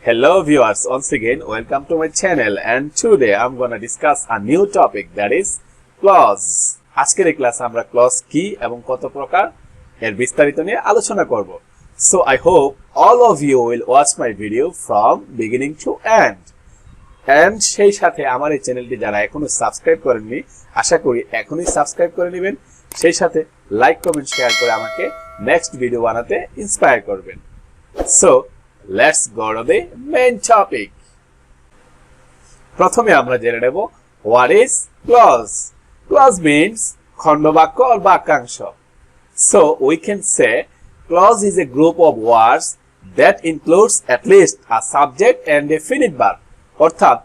Hello viewers, once again welcome to my channel and today I'm gonna discuss a new topic that is clause. আজকের এই ক্লাসে আমরা clause কি এবং কত প্রকার এর বিস্তারিত নিয়ে আলোচনা করব। So I hope all of you will watch my video from beginning to end. And সেই সাথে আমার এই চ্যানেলটি যারা এখনো সাবস্ক্রাইব করেননি আশা করি এখনই সাবস্ক্রাইব করে নেবেন। সেই সাথে লাইক কমেন্ট শেয়ার করে আমাকে নেক্সট ভিডিও বানাতে ইন্সপায়ার করবেন। So let's go to the main topic. প্রথমে আমরা জেনে নেব what is clause. Clause means খণ্ডবাক্য or বাক্যাংশ. So we can say clause is a group of words that includes at least a subject and a finite verb. অর্থাৎ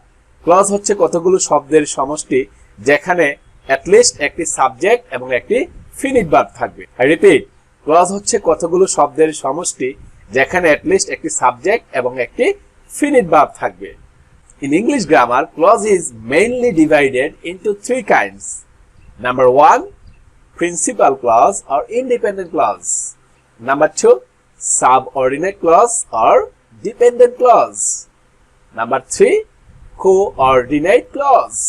clause হচ্ছে কতগুলো শব্দের সমষ্টি যেখানে at least একটি সাবজেক্ট এবং একটি finite verb থাকবে। I repeat, clause হচ্ছে কতগুলো শব্দের সমষ্টি যেখানে at least একটি সাবজেক্ট এবং একটি finite verb থাকবে। In English grammar, clause is mainly divided into three kinds. Number 1, principal clause or independent clause. Number 2, subordinate clause or dependent clause. Number 3, coordinate clause.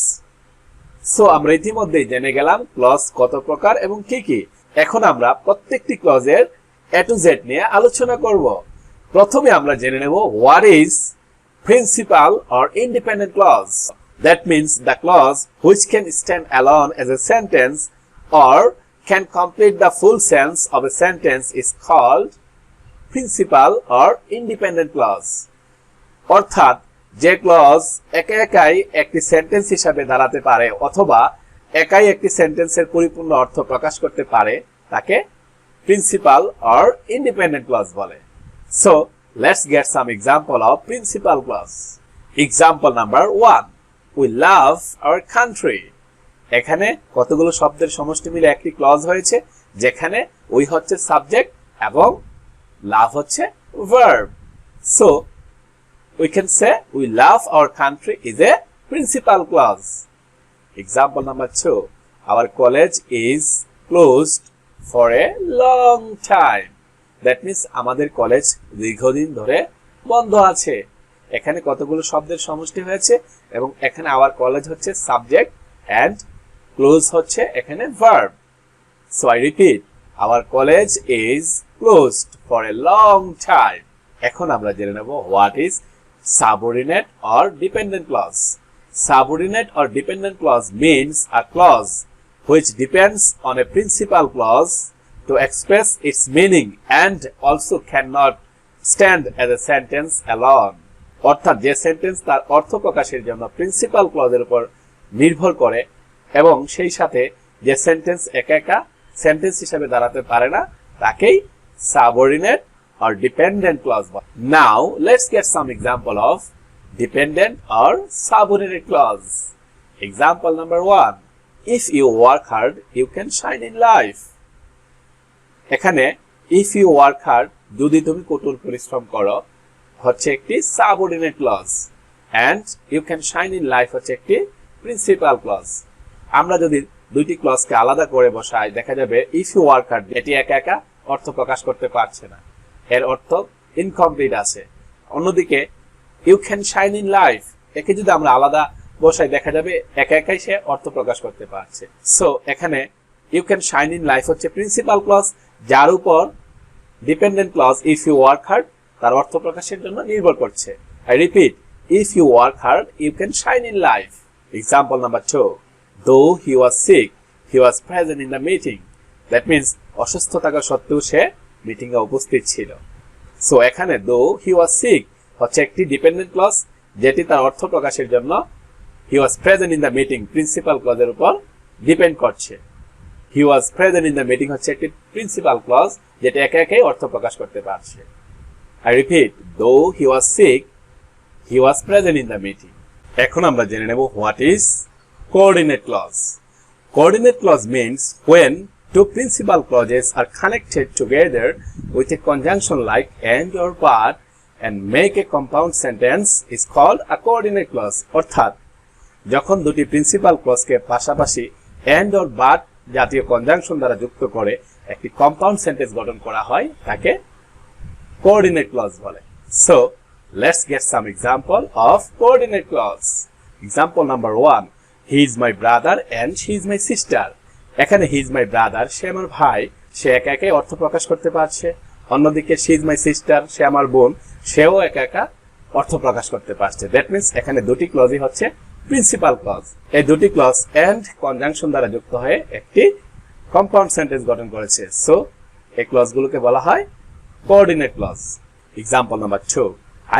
So আমরা ইতিমধ্যেই জেনে গেলাম clause কত প্রকার এবং কি কি। এখন আমরা প্রত্যেকটি ক্লজের A to Z নিয়ে আলোচনা করব। প্রথমে আমরা জেনে নেব what is principal or independent clause. That means the clause which can stand alone as a sentence or can complete the full sense of a sentence is called principal or independent clause. অর্থাৎ যে clause একা একাই একটি sentence হিসাবে দাঁড়াতে পারে অথবা একাই একটি সেন্টেন্সের পরিপূর্ণ অর্থ প্রকাশ করতে পারে তাকে principal or independent clause বলে। So let's get some example of principal clause. Example number 1, we love our country. এখানে কতগুলো শব্দের সমষ্টি মিলে একটি ক্লজ হয়েছে যেখানে we হচ্ছে সাবজেক্ট এবং love হচ্ছে verb. So we can say we love our country is a principal clause. Example number 2, our college is closed for a long time. That means আমাদের কলেজ দীর্ঘদিন ধরে বন্ধ আছে। এখানে কতগুলো শব্দের সমষ্টি হয়েছে এবং এখানে our কলেজ হচ্ছে সাবজেক্ট and close হচ্ছে এখানে verb. So I repeat, our college is closed for a long time. এখন আমরা জেনে নেব what is subordinate or dependent clause. Subordinate or dependent clause means a clause which depends on a principal clause to express its meaning and also cannot stand as a sentence alone. অর্থাৎ যে sentence তার অর্থ প্রকাশের জন্য principal ক্লজের উপর নির্ভর করে এবং সেই সাথে যে সেন্টেন্স একা একা সেন্টেন্স হিসেবে দাঁড়াতে পারে না তাকেই সাবঅর্ডিনেট or dependent clause বলে। Now let's get some example of dependent or subordinate clause. Example number 1, if you work hard you can shine in life. এখানে if you work hard যদি তুমি কঠোর পরিশ্রম করো হচ্ছে একটি subordinate clause and you can shine in life হচ্ছে একটি principal clause. আমরা যদি দুইটি ক্লজকে আলাদা করে বসাই দেখা যাবে if you work hard এটি একা একা অর্থ প্রকাশ করতে পারছে না, এর অর্থ ইনকমপ্লিট আছে। অন্যদিকে you can shine in life একে যদি আমরা আলাদা বসাই দেখা যাবে একা একাই সে অর্থ প্রকাশ করতে পারছে। সো এখানে you can shine in life হচ্ছে প্রিন্সিপাল ক্লজ যার উপর dependent clause if you work hard তার অর্থ প্রকাশের জন্য নির্ভর করছে। I repeat, if you work hard you can shine in life. Example number 2, though he was sick he was present in the meeting. That means অসুস্থ থাকা সত্ত্বেও সে meeting এ উপস্থিত ছিল। সো এখানে though he was sick হচ্ছে একটি dependent clause যেটি তার অর্থ প্রকাশের জন্য he was present in the meeting principal ক্লজের উপর ডিপেন্ড করছে। he was present in the meeting হচ্ছে একটি প্রিন্সিপাল ক্লজ যেটা একা একাই অর্থ প্রকাশ করতে পারছে। I repeat, though he was sick he was present in the meeting. এখন আমরা জেনে নেব what is coordinate clause. Coordinate clause means when two principal clauses are connected together with a conjunction like and or but and make a compound sentence is called a coordinate clause. অর্থাৎ যখন দুটি principal ক্লজকে পাশাপাশি and or but জাতীয় conjunction দ্বারা যুক্ত করে একটি compound sentence গঠন করা হয় তাকে কোঅর্ডিনেট ক্লজ বলে। So Let's get some example of coordinate clause. Example number 1. He is my brother and she is my sister. এখানে he is my brother, সে আমার ভাই, সে একা একাই অর্থ প্রকাশ করতে পারছে। অন্যদিকে she is my sister, সে আমার বোন, সেও একা একা অর্থ প্রকাশ করতে পারছে। দ্যাট মিন্স এখানে দুটি ক্লজই হচ্ছে প্রিন্সিপাল ক্লজ। এই দুটি ক্লজ এন্ড কনজাংশন দ্বারা যুক্ত হয়ে একটি কম্পাউন্ড সেন্টেন্স গঠন করেছে। সো এই ক্লজগুলোকে বলা হয় coordinate clause. Example number 2.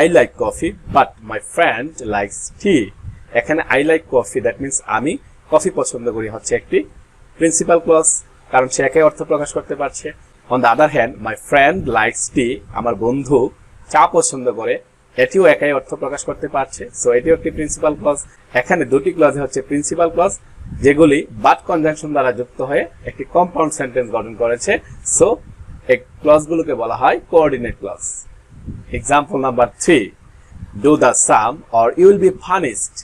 I like coffee but my friend likes tea. এখানে I like coffee, that means আমি কফি পছন্দ করি হচ্ছে একটি প্রিন্সিপাল ক্লজ, কারণ সে একাই অর্থ প্রকাশ করতে পারছে। On the other hand my friend likes tea, আমার বন্ধু চা পছন্দ করে, এটিও একাই অর্থ প্রকাশ করতে পারছে। সো এটিও একটি প্রিন্সিপাল ক্লজ। এখানে দুটি ক্লজ হচ্ছে প্রিন্সিপাল ক্লজ, যেগুলি বাট কনজাংশন দ্বারা যুক্ত হয়ে একটি কম্পাউন্ড সেন্টেন্স গঠন করেছে। সো এই ক্লজগুলোকে বলা হয় coordinate clause. Example number 3. Do the sum or you will be punished.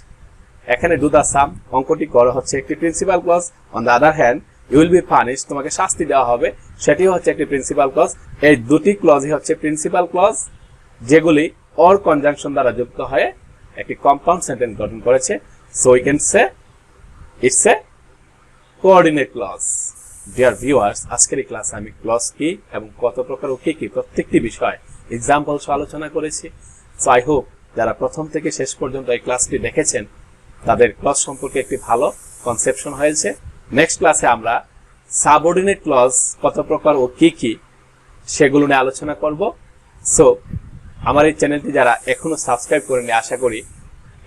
এখানে ডু দ্য সাম, অঙ্কটি করা হচ্ছে একটি principal clause. On the other hand you will be punished, তোমাকে শাস্তি দেওয়া হবে, সেটিও হচ্ছে একটি প্রিন্সিপাল ক্লজ। এই দুটি ক্লজই হচ্ছে প্রিন্সিপাল ক্লজ, যেগুলি অর কনজাংশন দ্বারা যুক্ত হয়ে একটি কম্পাউন্ড সেন্টেন্স গঠন করেছে। So we can say it's a coordinate clause. Dear viewers, আজকের এই ক্লাসে আমি ক্লজ কি এবং কত প্রকার ও কি প্রত্যেকটি বিষয় এক্সাম্পল সহ আলোচনা করেছি। সো আই হোপ যারা প্রথম থেকে শেষ পর্যন্ত এই ক্লাসটি দেখেছেন তাদের ক্লজ সম্পর্কে একটি ভালো কনসেপশন হয়েছে। নেক্সট ক্লাসে আমরা সাবঅর্ডিনেট ক্লজ কত প্রকার ও কি সেগুলো নিয়ে আলোচনা করব। সো আমার এই চ্যানেলটি যারা এখনো সাবস্ক্রাইব করেনি, আশা করি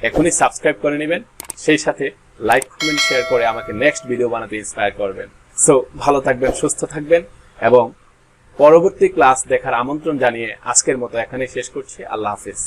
এখনই সাবস্ক্রাইব করে নেবেন, সেই সাথে লাইক কমেন্ট শেয়ার করে আমাকে নেক্সট ভিডিও বানাতে ইন্সপায়ার করবেন। সো ভালো থাকবেন, সুস্থ থাকবেন এবং পরবর্তী ক্লাস দেখার আমন্ত্রণ জানিয়ে আজকের মতো এখানেই শেষ করছি। আল্লাহ হাফেজ।